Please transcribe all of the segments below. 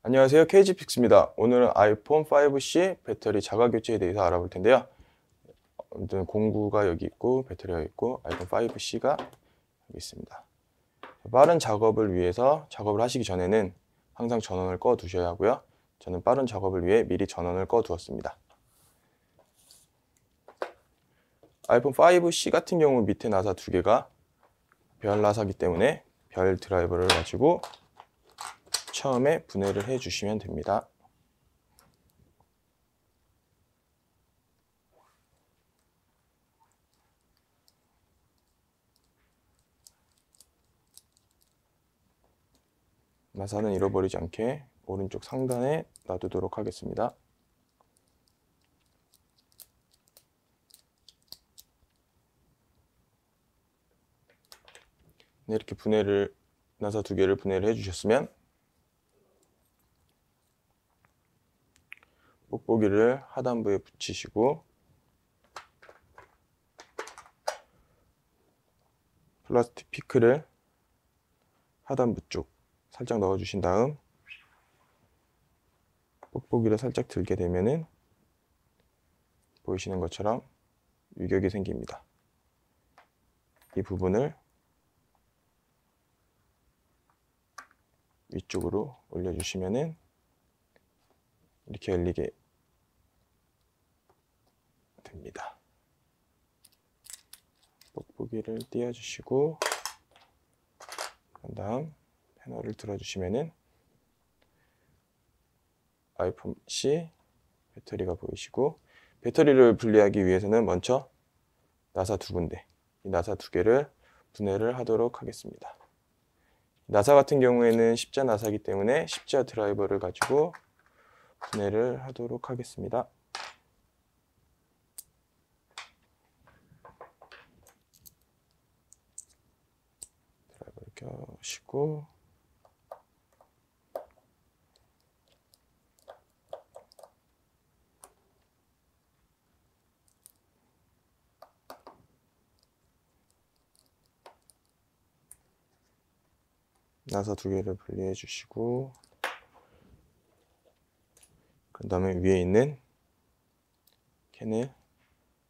안녕하세요. KG픽스입니다. 오늘은 아이폰 5C 배터리 자가 교체에 대해서 알아볼 텐데요. 아무튼 공구가 여기 있고 배터리가 있고 아이폰 5C가 여기 있습니다. 빠른 작업을 위해서 작업을 하시기 전에는 항상 전원을 꺼 두셔야 하고요. 저는 빠른 작업을 위해 미리 전원을 꺼 두었습니다. 아이폰 5C 같은 경우 밑에 나사 두 개가 별 나사기 때문에 별 드라이버를 가지고 처음에 분해를 해 주시면 됩니다. 나사는 잃어버리지 않게 오른쪽 상단에 놔두도록 하겠습니다. 네, 이렇게 나사 두 개를 분해를 해주셨으면 뽁뽁이를 하단부에 붙이시고 플라스틱 피크를 하단부 쪽 살짝 넣어주신 다음 뽁뽁이를 살짝 들게 되면은 보이시는 것처럼 유격이 생깁니다. 이 부분을 위쪽으로 올려주시면은 이렇게 열리게 됩니다. 뽁뽁이를 띄워주시고 그 다음 패널을 들어주시면은 아이폰 C 배터리가 보이시고, 배터리를 분리하기 위해서는 먼저 나사 두 군데, 이 나사 두 개를 분해를 하도록 하겠습니다. 나사 같은 경우에는 십자 나사이기 때문에 십자 드라이버를 가지고 분해를 하도록 하겠습니다. 드라이버를 껴시고 나사 두 개를 분리해 주시고 그 다음에 위에 있는 캔을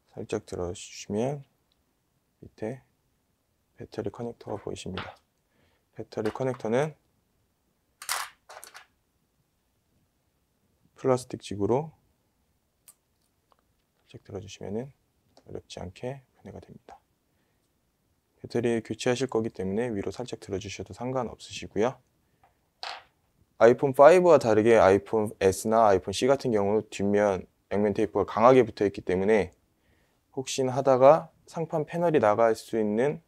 살짝 들어주시면 밑에 배터리 커넥터가 보이십니다. 배터리 커넥터는 플라스틱 지구로 살짝 들어주시면 어렵지 않게 분해가 됩니다. 배터리 교체하실 거기 때문에 위로 살짝 들어주셔도 상관없으시고요. 아이폰 5와 다르게 아이폰 S나 아이폰 C 같은 경우 뒷면 양면 테이프가 강하게 붙어 있기 때문에 혹시나 하다가 상판 패널이 나갈 수 있는,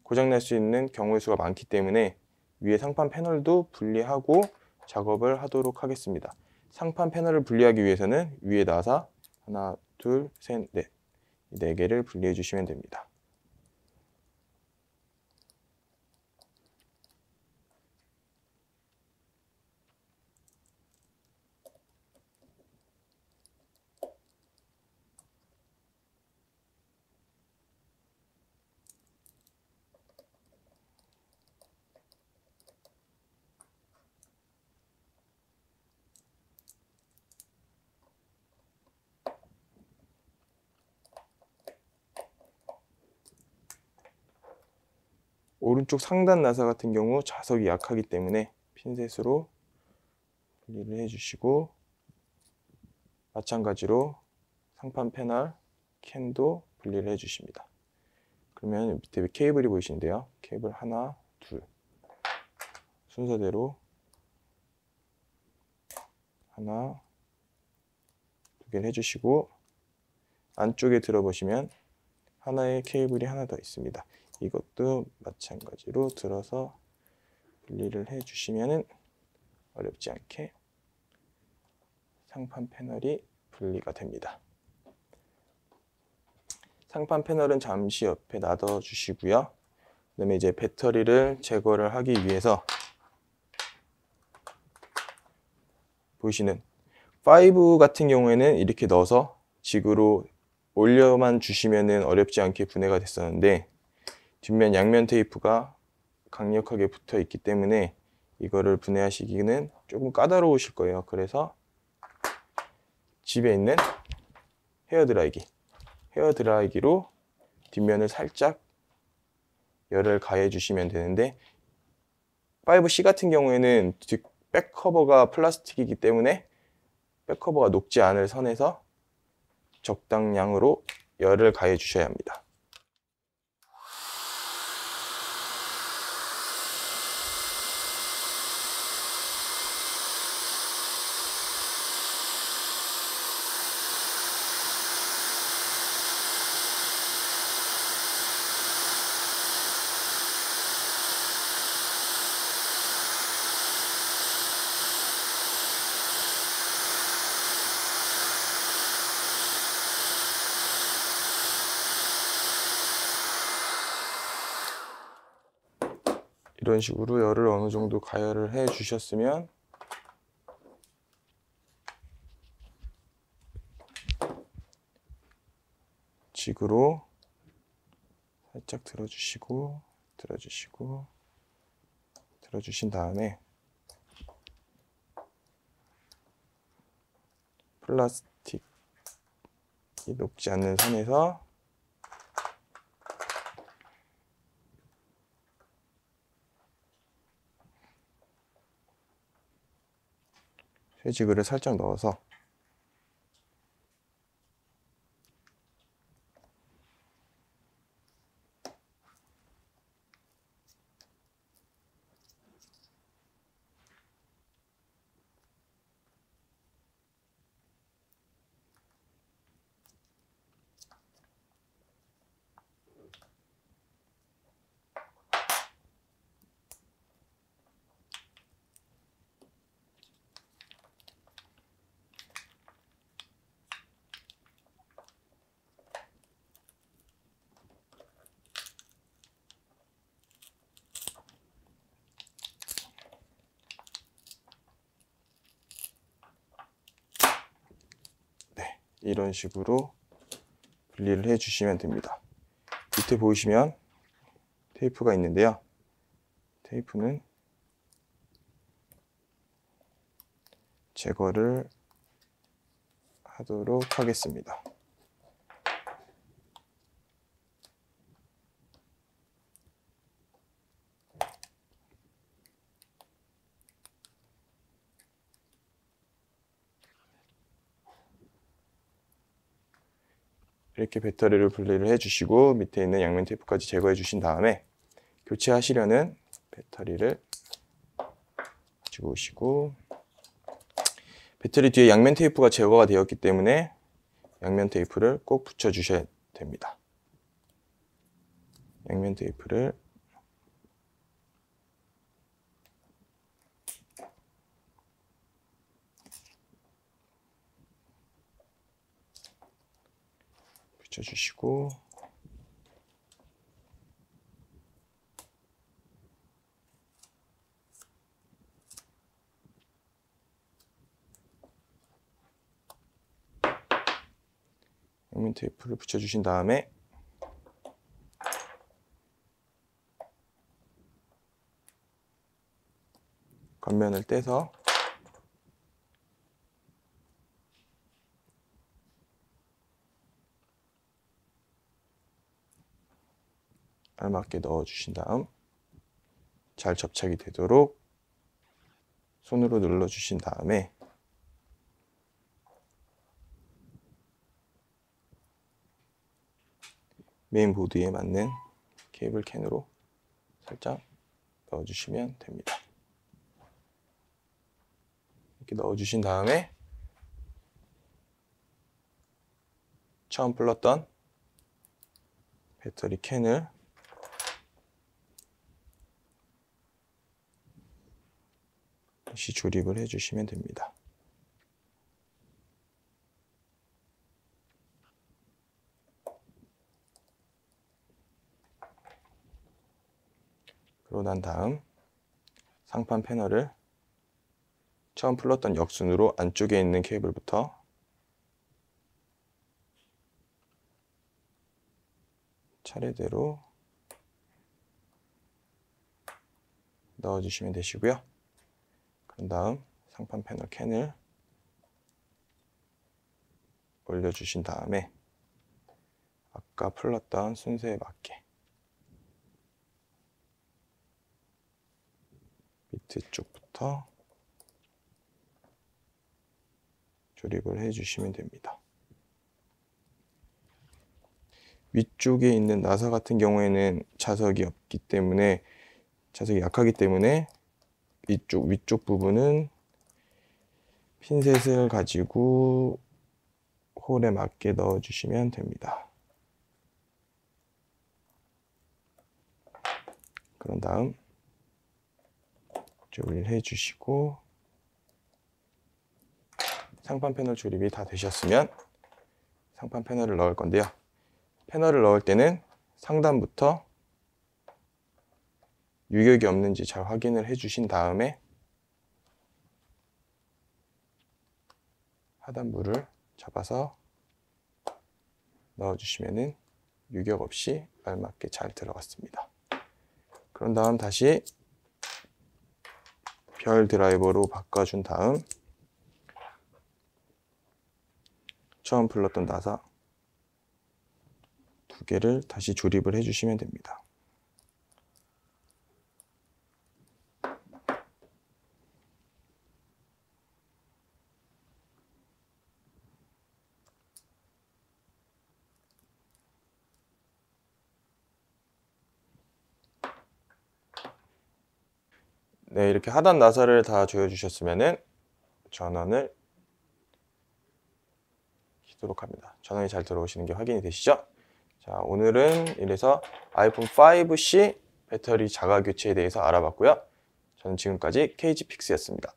고장날 수 있는 경우의 수가 많기 때문에 위에 상판 패널도 분리하고 작업을 하도록 하겠습니다. 상판 패널을 분리하기 위해서는 위에 나사 하나, 둘, 셋, 넷, 네 개를 분리해 주시면 됩니다. 오른쪽 상단 나사 같은 경우 자석이 약하기 때문에 핀셋으로 분리를 해주시고, 마찬가지로 상판 패널 캔도 분리를 해주십니다. 그러면 밑에 케이블이 보이시는데요. 케이블 하나, 둘 순서대로 하나, 두 개를 해주시고, 안쪽에 들어보시면 하나의 케이블이 하나 더 있습니다. 이것도 마찬가지로 들어서 분리를 해주시면 어렵지 않게 상판 패널이 분리가 됩니다. 상판 패널은 잠시 옆에 놔둬 주시고요. 그 다음에 이제 배터리를 제거를 하기 위해서 보이시는 5 같은 경우에는 이렇게 넣어서 직으로 올려만 주시면 어렵지 않게 분해가 됐었는데, 뒷면 양면 테이프가 강력하게 붙어 있기 때문에 이거를 분해하시기는 조금 까다로우실 거예요. 그래서 집에 있는 헤어드라이기로 뒷면을 살짝 열을 가해 주시면 되는데, 5C 같은 경우에는 백커버가 플라스틱이기 때문에 백커버가 녹지 않을 선에서 적당량으로 열을 가해 주셔야 합니다. 이런 식으로 열을 어느 정도 가열을 해 주셨으면 직으로 살짝 들어주신 다음에 플라스틱이 녹지 않는 선에서 쇠지그를 살짝 넣어서 이런 식으로 분리를 해 주시면 됩니다. 밑에 보이시면 테이프가 있는데요. 테이프는 제거를 하도록 하겠습니다. 이렇게 배터리를 분리를 해주시고 밑에 있는 양면 테이프까지 제거해 주신 다음에 교체하시려는 배터리를 가지고 오시고, 배터리 뒤에 양면 테이프가 제거가 되었기 때문에 양면 테이프를 꼭 붙여 주셔야 됩니다. 양면 테이프를 붙여주시고, 양면 테이프를 붙여주신 다음에 겉면을 떼서 알맞게 넣어주신 다음 잘 접착이 되도록 손으로 눌러주신 다음에 메인보드에 맞는 케이블 캔으로 살짝 넣어주시면 됩니다. 이렇게 넣어주신 다음에 처음 불렀던 배터리 캔을 다시 조립을 해주시면 됩니다. 그러고 난 다음 상판 패널을 처음 풀렀던 역순으로 안쪽에 있는 케이블부터 차례대로 넣어주시면 되시고요. 그런 다음 상판 패널 캔을 올려주신 다음에 아까 풀렀던 순서에 맞게 밑에 쪽부터 조립을 해주시면 됩니다. 위쪽에 있는 나사 같은 경우에는 자석이 약하기 때문에 위쪽 부분은 핀셋을 가지고 홀에 맞게 넣어주시면 됩니다. 그런 다음 조립을 해주시고 상판 패널 조립이 다 되셨으면 상판 패널을 넣을 건데요. 패널을 넣을 때는 상단부터 유격이 없는지 잘 확인을 해주신 다음에 하단부를 잡아서 넣어주시면 유격 없이 알맞게 잘 들어갔습니다. 그런 다음 다시 별 드라이버로 바꿔준 다음 처음 풀렀던 나사 2개를 다시 조립을 해주시면 됩니다. 네, 이렇게 하단 나사를 다 조여주셨으면 전원을 키도록 합니다. 전원이 잘 들어오시는 게 확인이 되시죠? 자, 오늘은 이래서 아이폰 5C 배터리 자가 교체에 대해서 알아봤고요. 저는 지금까지 KG픽스였습니다.